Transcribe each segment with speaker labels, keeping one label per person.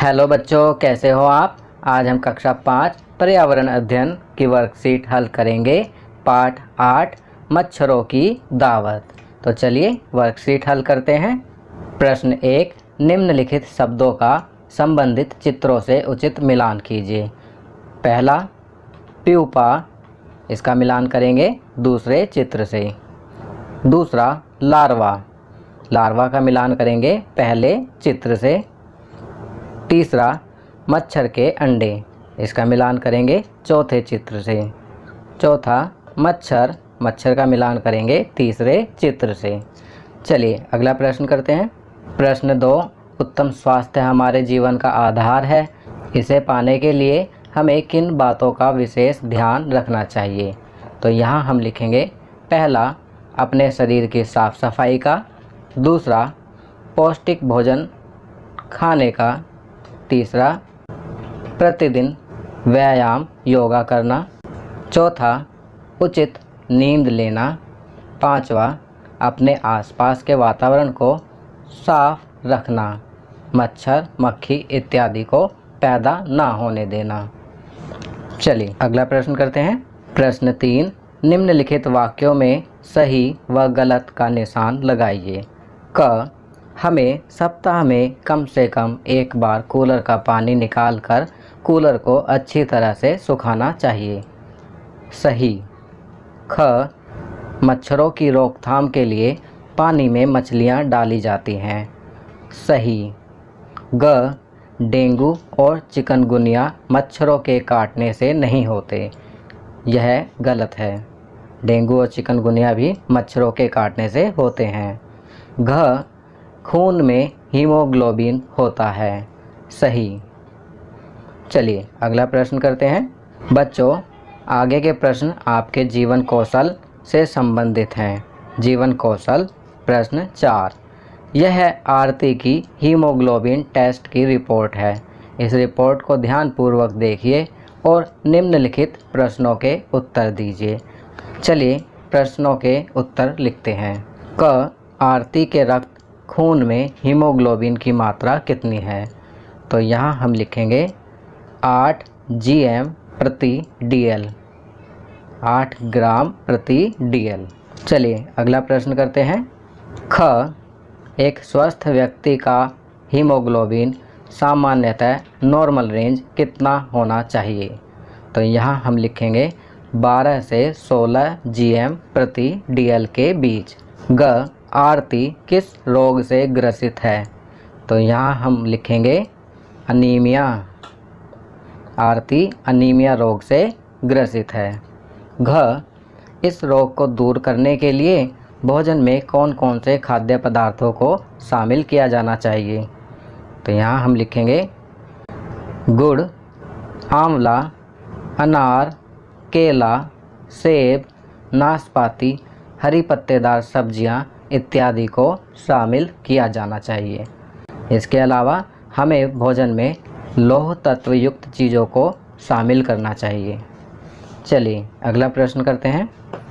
Speaker 1: Hello बच्चों, कैसे हो आप। आज हम कक्षा 5 पर्यावरण अध्ययन की वर्कशीट हल करेंगे। पाठ 8 मच्छरों की दावत। तो चलिए वर्कशीट हल करते हैं। प्रश्न 1, निम्नलिखित शब्दों का संबंधित चित्रों से उचित मिलान कीजिए। पहला प्यूपा, इसका मिलान करेंगे दूसरे चित्र से। दूसरा लार्वा, लार्वा का मिलान करेंगे पहले चित्र से। तीसरा मच्छर के अंडे, इसका मिलान करेंगे चौथे चित्र से। चौथा मच्छर, मच्छर का मिलान करेंगे तीसरे चित्र से। चलिए अगला प्रश्न करते हैं। प्रश्न 2, उत्तम स्वास्थ्य हमारे जीवन का आधार है। इसे पाने के लिए हमें किन बातों का विशेष ध्यान रखना चाहिए। तो यहाँ हम लिखेंगे पहला अपने शरीर की साफ सफाई का। दूसरा पौष्टिक भोजन खाने का। तीसरा प्रतिदिन व्यायाम योगा करना। चौथा उचित नींद लेना। पांचवा अपने आसपास के वातावरण को साफ रखना, मच्छर मक्खी इत्यादि को पैदा ना होने देना। चलिए अगला प्रश्न करते हैं। प्रश्न 3, निम्नलिखित वाक्यों में सही व गलत का निशान लगाइए। क, हमें सप्ताह में कम से कम एक बार कूलर का पानी निकालकर कूलर को अच्छी तरह से सुखाना चाहिए। सही। ख, मच्छरों की रोकथाम के लिए पानी में मछलियां डाली जाती हैं। सही। ग, डेंगू और चिकनगुनिया मच्छरों के काटने से नहीं होते। यह गलत है। डेंगू और चिकनगुनिया भी मच्छरों के काटने से होते हैं। घ, खून में हीमोग्लोबिन होता है। सही। चलिए अगला प्रश्न करते हैं। बच्चों, आगे के प्रश्न आपके जीवन कौशल से संबंधित हैं। जीवन कौशल। प्रश्न 4, यह आरती की हीमोग्लोबिन टेस्ट की रिपोर्ट है। इस रिपोर्ट को ध्यानपूर्वक देखिए और निम्नलिखित प्रश्नों के उत्तर दीजिए। चलिए प्रश्नों के उत्तर लिखते हैं। क, आरती के रक्त खून में हीमोग्लोबिन की मात्रा कितनी है। तो यहाँ हम लिखेंगे 8 GM प्रति DL, 8 ग्राम प्रति DL। चलिए अगला प्रश्न करते हैं। ख, एक स्वस्थ व्यक्ति का हीमोग्लोबिन सामान्यतः नॉर्मल रेंज कितना होना चाहिए। तो यहाँ हम लिखेंगे 12 से 16 GM प्रति DL के बीच। ग, आरती किस रोग से ग्रसित है। तो यहाँ हम लिखेंगे अनीमिया। आरती अनीमिया रोग से ग्रसित है। घ, इस रोग को दूर करने के लिए भोजन में कौन कौन से खाद्य पदार्थों को शामिल किया जाना चाहिए। तो यहाँ हम लिखेंगे गुड़, आंवला, अनार, केला, सेब, नाशपाती, हरी पत्तेदार सब्जियाँ इत्यादि को शामिल किया जाना चाहिए। इसके अलावा हमें भोजन में लौह तत्व युक्त चीज़ों को शामिल करना चाहिए। चलिए अगला प्रश्न करते हैं।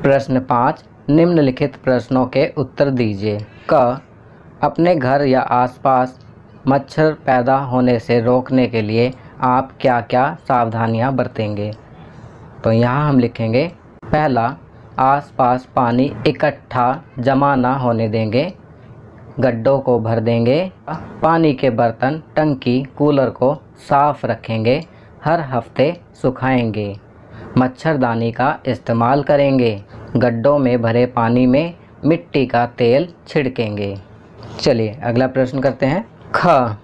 Speaker 1: प्रश्न 5, निम्नलिखित प्रश्नों के उत्तर दीजिए। क, अपने घर या आसपास मच्छर पैदा होने से रोकने के लिए आप क्या क्या सावधानियां बरतेंगे। तो यहाँ हम लिखेंगे पहला, आसपास पानी इकट्ठा जमा ना होने देंगे, गड्ढों को भर देंगे। पानी के बर्तन, टंकी, कूलर को साफ रखेंगे, हर हफ्ते सुखाएंगे। मच्छरदानी का इस्तेमाल करेंगे, गड्ढों में भरे पानी में मिट्टी का तेल छिड़केंगे। चलिए अगला प्रश्न करते हैं। ख,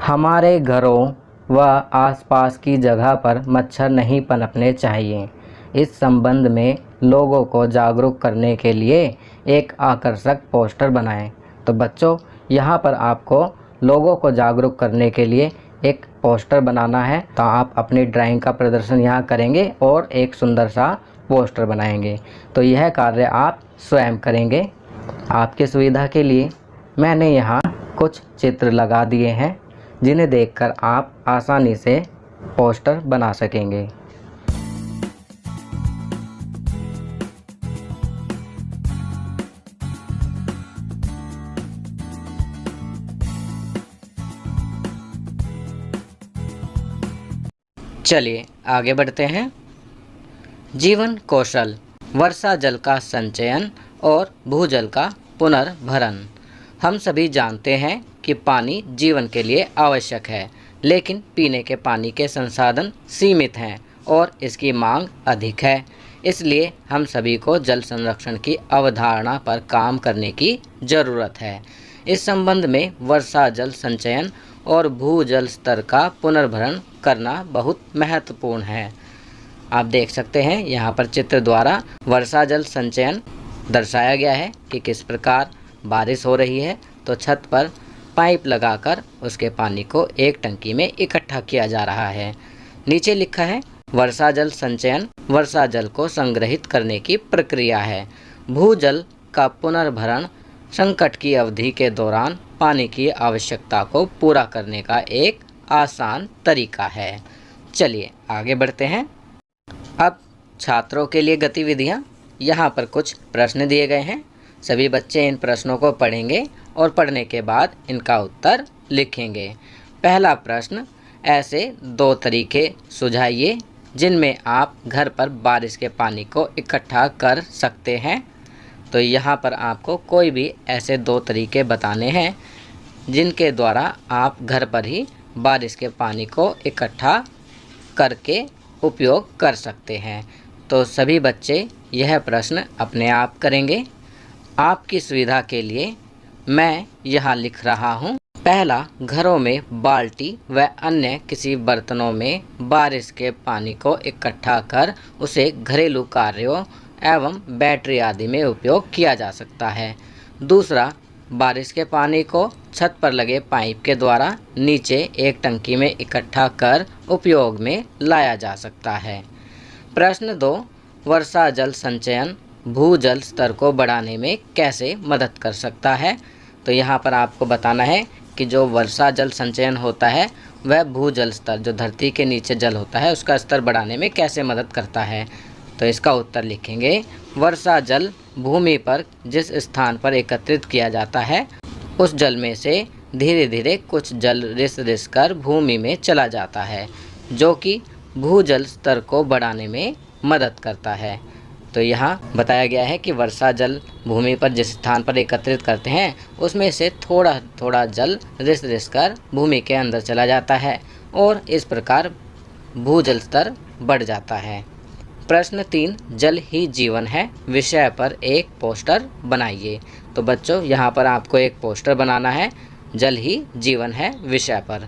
Speaker 1: हमारे घरों व आसपास की जगह पर मच्छर नहीं पनपने चाहिए। इस संबंध में लोगों को जागरूक करने के लिए एक आकर्षक पोस्टर बनाएं। तो बच्चों, यहाँ पर आपको लोगों को जागरूक करने के लिए एक पोस्टर बनाना है। तो आप अपनी ड्राइंग का प्रदर्शन यहाँ करेंगे और एक सुंदर सा पोस्टर बनाएंगे। तो यह कार्य आप स्वयं करेंगे। आपकी सुविधा के लिए मैंने यहाँ कुछ चित्र लगा दिए हैं, जिन्हें देखकर आप आसानी से पोस्टर बना सकेंगे। चलिए आगे बढ़ते हैं। जीवन कौशल, वर्षा जल का संचयन और भूजल का पुनर्भरण। हम सभी जानते हैं कि पानी जीवन के लिए आवश्यक है, लेकिन पीने के पानी के संसाधन सीमित हैं और इसकी मांग अधिक है। इसलिए हम सभी को जल संरक्षण की अवधारणा पर काम करने की ज़रूरत है। इस संबंध में वर्षा जल संचयन और भूजल स्तर का पुनर्भरण करना बहुत महत्वपूर्ण है। आप देख सकते हैं यहाँ पर चित्र द्वारा वर्षा जल संचयन दर्शाया गया है कि किस प्रकार बारिश हो रही है तो छत पर पाइप लगाकर उसके पानी को एक टंकी में इकट्ठा किया जा रहा है। नीचे लिखा है वर्षा जल संचयन वर्षा जल को संग्रहित करने की प्रक्रिया है। भूजल का पुनर्भरण संकट की अवधि के दौरान पानी की आवश्यकता को पूरा करने का एक आसान तरीका है। चलिए आगे बढ़ते हैं। अब छात्रों के लिए गतिविधियाँ। यहाँ पर कुछ प्रश्न दिए गए हैं। सभी बच्चे इन प्रश्नों को पढ़ेंगे और पढ़ने के बाद इनका उत्तर लिखेंगे। पहला प्रश्न, ऐसे 2 तरीके सुझाइए जिनमें आप घर पर बारिश के पानी को इकट्ठा कर सकते हैं। तो यहाँ पर आपको कोई भी ऐसे 2 तरीके बताने हैं जिनके द्वारा आप घर पर ही बारिश के पानी को इकट्ठा करके उपयोग कर सकते हैं। तो सभी बच्चे यह प्रश्न अपने आप करेंगे। आपकी सुविधा के लिए मैं यहाँ लिख रहा हूँ। पहला, घरों में बाल्टी व अन्य किसी बर्तनों में बारिश के पानी को इकट्ठा कर उसे घरेलू कार्यों एवं बैटरी आदि में उपयोग किया जा सकता है। दूसरा, बारिश के पानी को छत पर लगे पाइप के द्वारा नीचे एक टंकी में इकट्ठा कर उपयोग में लाया जा सकता है। प्रश्न 2, वर्षा जल संचयन भूजल स्तर को बढ़ाने में कैसे मदद कर सकता है। तो यहाँ पर आपको बताना है कि जो वर्षा जल संचयन होता है वह भूजल स्तर, जो धरती के नीचे जल होता है, उसका स्तर बढ़ाने में कैसे मदद करता है। तो इसका उत्तर लिखेंगे, वर्षा जल भूमि पर जिस स्थान पर एकत्रित किया जाता है उस जल में से धीरे धीरे कुछ जल रिस रिस कर भूमि में चला जाता है, जो कि भूजल स्तर को बढ़ाने में मदद करता है। तो यहाँ बताया गया है कि वर्षा जल भूमि पर जिस स्थान पर एकत्रित करते हैं उसमें से थोड़ा थोड़ा जल रिस रिस कर भूमि के अंदर चला जाता है और इस प्रकार भूजल स्तर बढ़ जाता है। प्रश्न 3, जल ही जीवन है विषय पर एक पोस्टर बनाइए। तो बच्चों यहाँ पर आपको एक पोस्टर बनाना है, जल ही जीवन है विषय पर।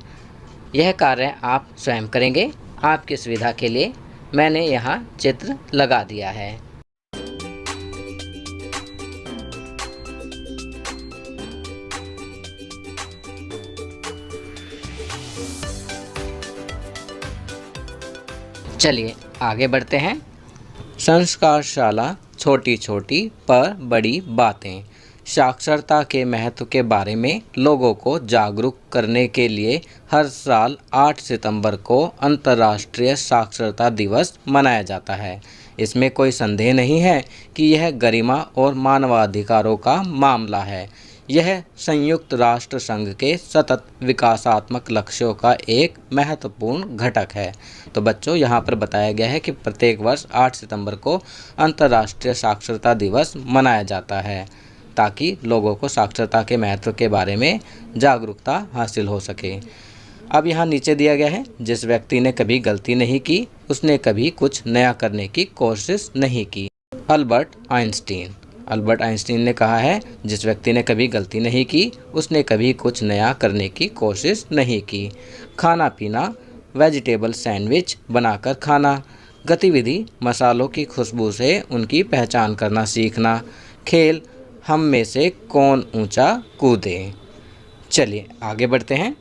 Speaker 1: यह कार्य आप स्वयं करेंगे। आपकी सुविधा के लिए मैंने यहाँ चित्र लगा दिया है। चलिए आगे बढ़ते हैं। संस्कारशाला, छोटी छोटी पर बड़ी बातें। साक्षरता के महत्व के बारे में लोगों को जागरूक करने के लिए हर साल 8 सितंबर को अंतर्राष्ट्रीय साक्षरता दिवस मनाया जाता है। इसमें कोई संदेह नहीं है कि यह गरिमा और मानवाधिकारों का मामला है। यह संयुक्त राष्ट्र संघ के सतत विकासात्मक लक्ष्यों का एक महत्वपूर्ण घटक है। तो बच्चों यहाँ पर बताया गया है कि प्रत्येक वर्ष 8 सितंबर को अंतर्राष्ट्रीय साक्षरता दिवस मनाया जाता है ताकि लोगों को साक्षरता के महत्व के बारे में जागरूकता हासिल हो सके। अब यहाँ नीचे दिया गया है, जिस व्यक्ति ने कभी गलती नहीं की उसने कभी कुछ नया करने की कोशिश नहीं की। अल्बर्ट आइंस्टीन ने कहा है, जिस व्यक्ति ने कभी गलती नहीं की उसने कभी कुछ नया करने की कोशिश नहीं की। खाना पीना, वेजिटेबल सैंडविच बनाकर खाना। गतिविधि, मसालों की खुशबू से उनकी पहचान करना सीखना। खेल, हम में से कौन ऊंचा कूदे। चलिए आगे बढ़ते हैं।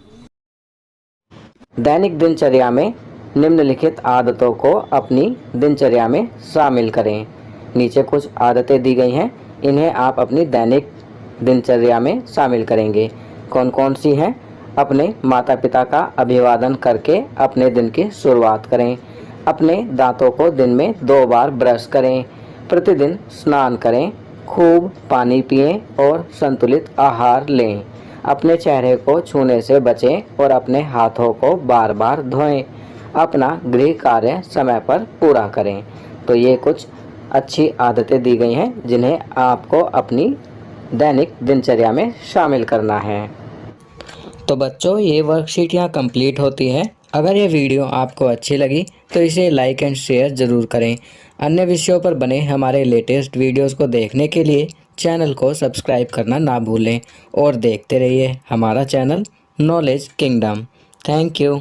Speaker 1: दैनिक दिनचर्या में निम्नलिखित आदतों को अपनी दिनचर्या में शामिल करें। नीचे कुछ आदतें दी गई हैं, इन्हें आप अपनी दैनिक दिनचर्या में शामिल करेंगे। कौन कौन सी हैं? अपने माता पिता का अभिवादन करके अपने दिन की शुरुआत करें। अपने दांतों को दिन में 2 बार ब्रश करें। प्रतिदिन स्नान करें। खूब पानी पिएं और संतुलित आहार लें। अपने चेहरे को छूने से बचें और अपने हाथों को बार बार धोएं। अपना गृह कार्य समय पर पूरा करें। तो ये कुछ अच्छी आदतें दी गई हैं जिन्हें आपको अपनी दैनिक दिनचर्या में शामिल करना है। तो बच्चों, ये वर्कशीट यहाँ कंप्लीट होती है। अगर ये वीडियो आपको अच्छी लगी तो इसे लाइक एंड शेयर ज़रूर करें। अन्य विषयों पर बने हमारे लेटेस्ट वीडियोस को देखने के लिए चैनल को सब्सक्राइब करना ना भूलें और देखते रहिए हमारा channel knowledge kingdom. Thank you.